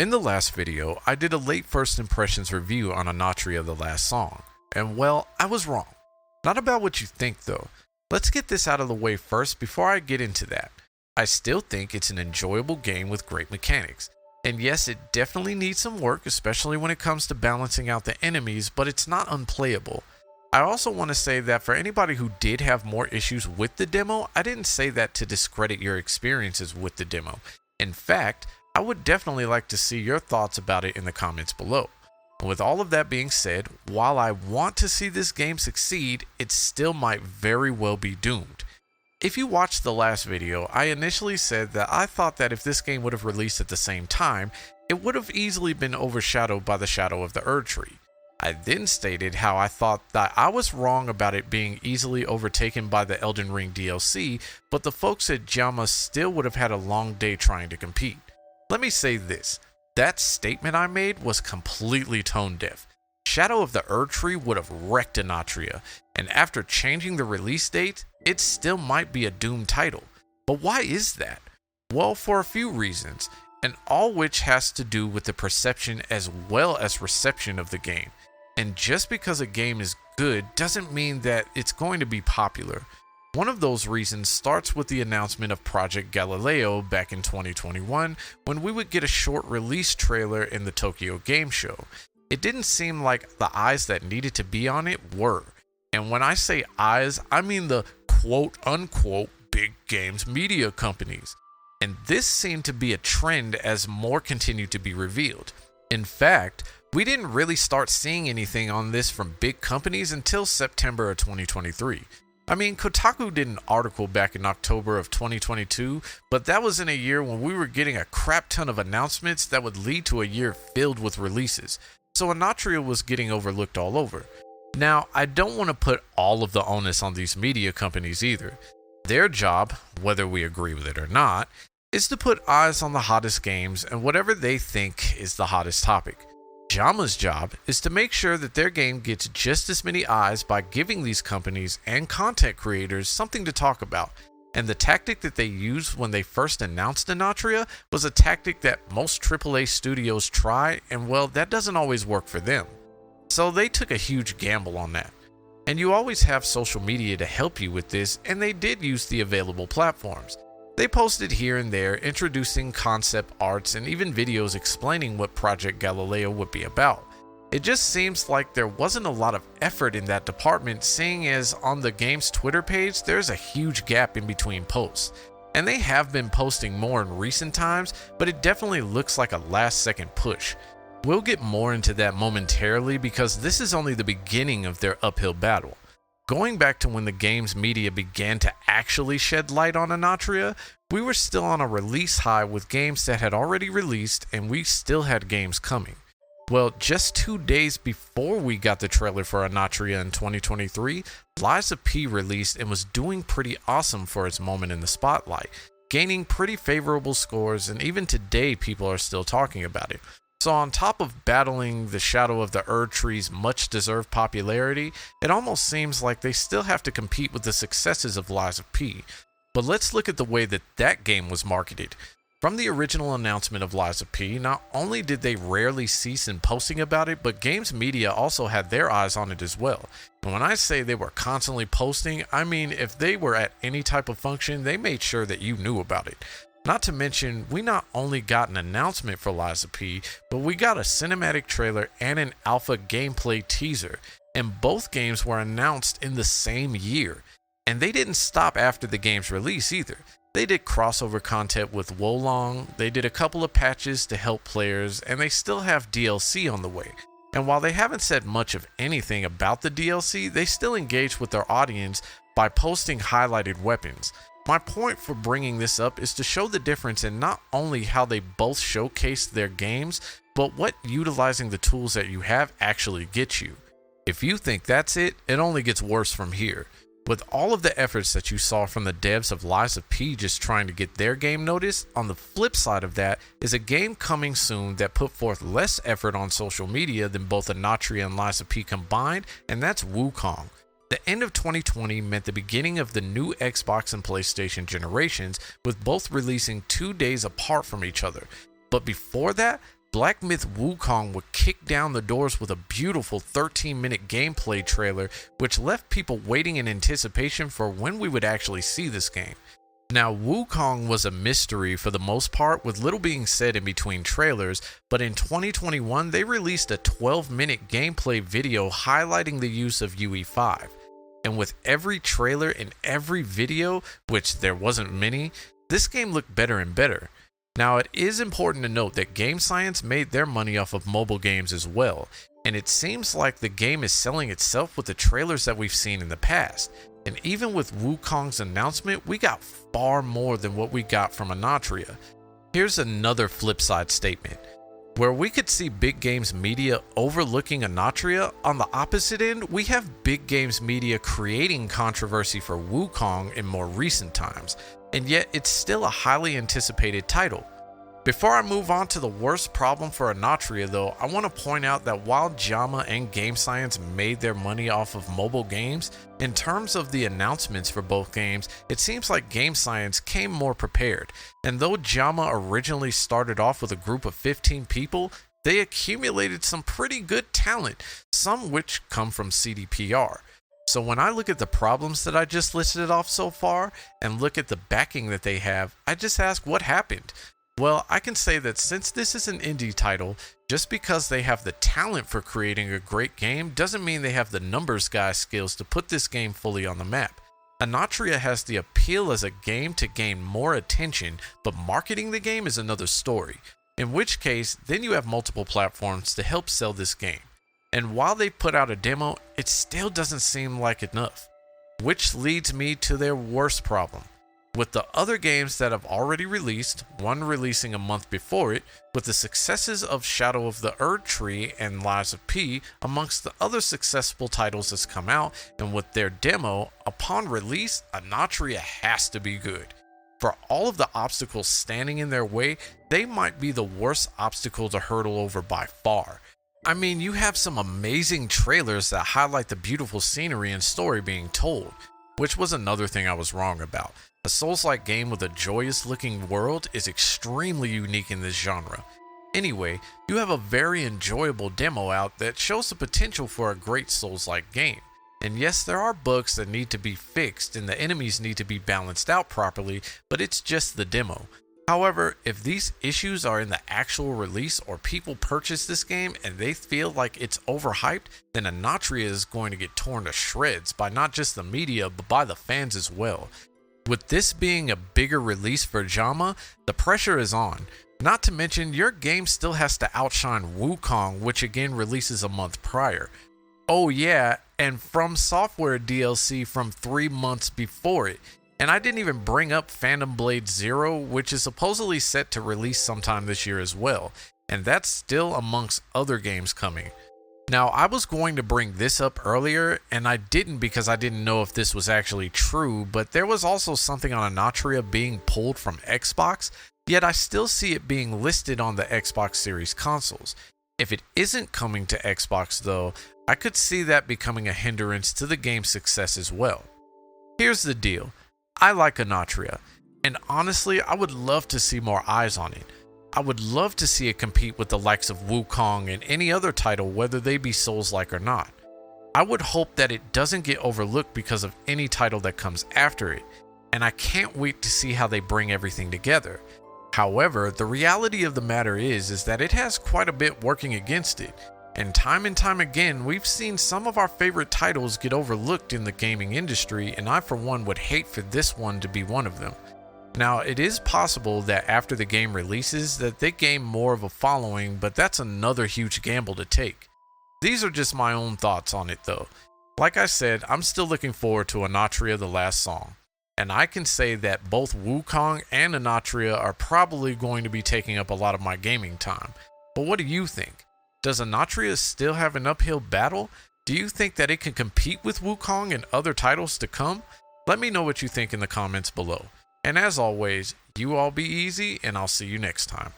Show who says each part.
Speaker 1: In the last video, I did a late first impressions review on Enotria, the last song, and well, I was wrong. Not about what you think though. Let's get this out of the way first before I get into that. I still think it's an enjoyable game with great mechanics, and yes, it definitely needs some work, especially when it comes to balancing out the enemies, but it's not unplayable. I also want to say that for anybody who did have more issues with the demo, I didn't say that to discredit your experiences with the demo. In fact, I would definitely like to see your thoughts about it in the comments below. And with all of that being said, while I want to see this game succeed, it still might very well be doomed. If you watched the last video, I initially said that I thought that if this game would have released at the same time, it would have easily been overshadowed by the shadow of the Erdtree. I then stated how I thought that I was wrong about it being easily overtaken by the Elden Ring DLC, but the folks at JAMA still would have had a long day trying to compete. Let me say this, that statement I made was completely tone deaf. Shadow of the Erdtree would have wrecked Enotria, and after changing the release date, it still might be a doomed title. But why is that? Well, for a few reasons, and all which has to do with the perception as well as reception of the game. And just because a game is good doesn't mean that it's going to be popular. One of those reasons starts with the announcement of Project Galileo back in 2021, when we would get a short release trailer in the Tokyo Game Show. It didn't seem like the eyes that needed to be on it were. And when I say eyes, I mean the quote unquote big games media companies. And this seemed to be a trend as more continued to be revealed. In fact, we didn't really start seeing anything on this from big companies until September of 2023. I mean, Kotaku did an article back in October of 2022, but that was in a year when we were getting a crap ton of announcements that would lead to a year filled with releases. So Enotria was getting overlooked all over. Now, I don't want to put all of the onus on these media companies either. Their job, whether we agree with it or not, is to put eyes on the hottest games and whatever they think is the hottest topic. JAMA's job is to make sure that their game gets just as many eyes by giving these companies and content creators something to talk about. And the tactic that they used when they first announced Enotria was a tactic that most AAA studios try, and well, that doesn't always work for them. So they took a huge gamble on that. And you always have social media to help you with this, and they did use the available platforms. They posted here and there introducing concept arts and even videos explaining what Project Galileo would be about. It just seems like there wasn't a lot of effort in that department, seeing as on the game's Twitter page there's a huge gap in between posts. And they have been posting more in recent times, but it definitely looks like a last second push. We'll get more into that momentarily because this is only the beginning of their uphill battle. Going back to when the game's media began to actually shed light on Enotria, we were still on a release high with games that had already released, and we still had games coming. Well, just 2 days before we got the trailer for Enotria in 2023, Lies of P released and was doing pretty awesome for its moment in the spotlight, gaining pretty favorable scores, and even today people are still talking about it. So on top of battling the shadow of the Erdtree's much-deserved popularity, it almost seems like they still have to compete with the successes of Lies of P. But let's look at the way that that game was marketed. From the original announcement of Lies of P, not only did they rarely cease in posting about it, but games media also had their eyes on it as well. And when I say they were constantly posting, I mean if they were at any type of function, they made sure that you knew about it. Not to mention, we not only got an announcement for Lies of P, but we got a cinematic trailer and an alpha gameplay teaser, and both games were announced in the same year. And they didn't stop after the game's release either. They did crossover content with Wolong, they did a couple of patches to help players, and they still have DLC on the way. And while they haven't said much of anything about the DLC, they still engage with their audience by posting highlighted weapons. My point for bringing this up is to show the difference in not only how they both showcase their games, but what utilizing the tools that you have actually gets you. If you think that's it, it only gets worse from here. With all of the efforts that you saw from the devs of Lies of P just trying to get their game noticed, on the flip side of that is a game coming soon that put forth less effort on social media than both Enotria and Lies of P combined, and that's Wukong. The end of 2020 meant the beginning of the new Xbox and PlayStation generations, with both releasing 2 days apart from each other. But before that, Black Myth Wukong would kick down the doors with a beautiful 13-minute gameplay trailer, which left people waiting in anticipation for when we would actually see this game. Now, Wukong was a mystery for the most part, with little being said in between trailers, but in 2021 they released a 12-minute gameplay video highlighting the use of UE5. And with every trailer and every video, which there wasn't many, this game looked better and better. Now, it is important to note that Game Science made their money off of mobile games as well, and it seems like the game is selling itself with the trailers that we've seen in the past. And even with Wukong's announcement, we got far more than what we got from Enotria. Here's another flip side statement. Where we could see Big Games Media overlooking Enotria, on the opposite end, we have Big Games Media creating controversy for Wukong in more recent times, and yet it's still a highly anticipated title. Before I move on to the worst problem for Enotria though, I want to point out that while JAMA and Game Science made their money off of mobile games, in terms of the announcements for both games, it seems like Game Science came more prepared, and though JAMA originally started off with a group of 15 people, they accumulated some pretty good talent, some which come from CDPR. So when I look at the problems that I just listed off so far, and look at the backing that they have, I just ask what happened? Well, I can say that since this is an indie title, just because they have the talent for creating a great game doesn't mean they have the numbers guy skills to put this game fully on the map. Enotria has the appeal as a game to gain more attention, but marketing the game is another story, in which case then you have multiple platforms to help sell this game. And while they put out a demo, it still doesn't seem like enough. Which leads me to their worst problem. With the other games that have already released, one releasing a month before it, with the successes of Shadow of the Erdtree and Lies of P amongst the other successful titles that's come out, and with their demo, upon release, Enotria has to be good. For all of the obstacles standing in their way, they might be the worst obstacle to hurdle over by far. I mean, you have some amazing trailers that highlight the beautiful scenery and story being told, which was another thing I was wrong about. A Souls-like game with a joyous looking world is extremely unique in this genre. Anyway, you have a very enjoyable demo out that shows the potential for a great Souls-like game. And yes, there are bugs that need to be fixed and the enemies need to be balanced out properly, but it's just the demo. However, if these issues are in the actual release or people purchase this game and they feel like it's overhyped, then Enotria is going to get torn to shreds by not just the media but by the fans as well. With this being a bigger release for JAMA, the pressure is on. Not to mention, your game still has to outshine Wukong, which again releases a month prior. Oh yeah, and From Software DLC from 3 months before it. And I didn't even bring up Phantom Blade Zero, which is supposedly set to release sometime this year as well. And that's still amongst other games coming. Now, I was going to bring this up earlier, and I didn't because I didn't know if this was actually true, but there was also something on Enotria being pulled from Xbox, yet I still see it being listed on the Xbox Series consoles. If it isn't coming to Xbox though, I could see that becoming a hindrance to the game's success as well. Here's the deal. I like Enotria, and honestly, I would love to see more eyes on it. I would love to see it compete with the likes of Wukong and any other title, whether they be Souls-like or not. I would hope that it doesn't get overlooked because of any title that comes after it, and I can't wait to see how they bring everything together. However, the reality of the matter is that it has quite a bit working against it, and time again, we've seen some of our favorite titles get overlooked in the gaming industry, and I for one would hate for this one to be one of them. Now, it is possible that after the game releases that they gain more of a following, but that's another huge gamble to take. These are just my own thoughts on it though. Like I said, I'm still looking forward to Enotria the Last Song, and I can say that both Wukong and Enotria are probably going to be taking up a lot of my gaming time. But what do you think? Does Enotria still have an uphill battle? Do you think that it can compete with Wukong and other titles to come? Let me know what you think in the comments below. And as always, you all be easy, and I'll see you next time.